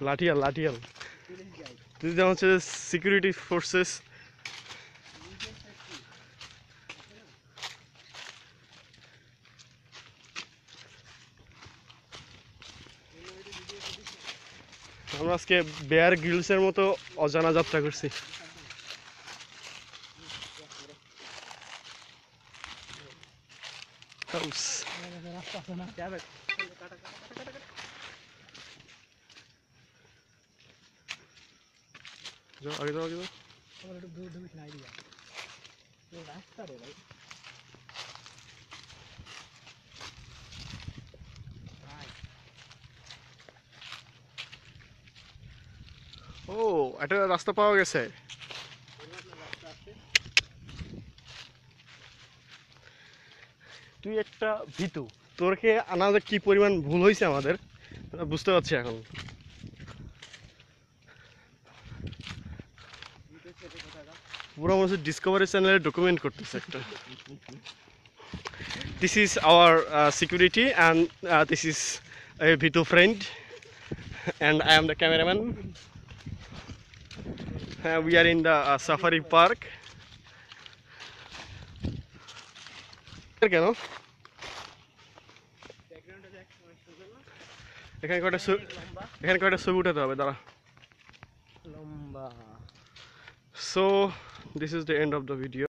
লাঠিয়াল লাঠিয়াল যেটা হচ্ছে security forces. আমরা আজকে বেয়ার গ্রিলসের মতো অজানা যাত্রা করছি। আগে যাও আগে যাও। ও একটা রাস্তা পাওয়া গেছে। তুই একটা ভীতু, তোরকে আনাদের কি পরিমাণ ভুল হয়েছে আমাদের বুঝতে পারছি এখন। পুরো মনে হচ্ছে ডিসকভারি চ্যানেলে ডকুমেন্ট করতেছে একটা। This is our security and this is a Vitu friend and I am the cameraman. We are in the safari park. কেন এখানে কয়টা ছবি উঠাতে হবে দাঁড়া। So this is the end of the video.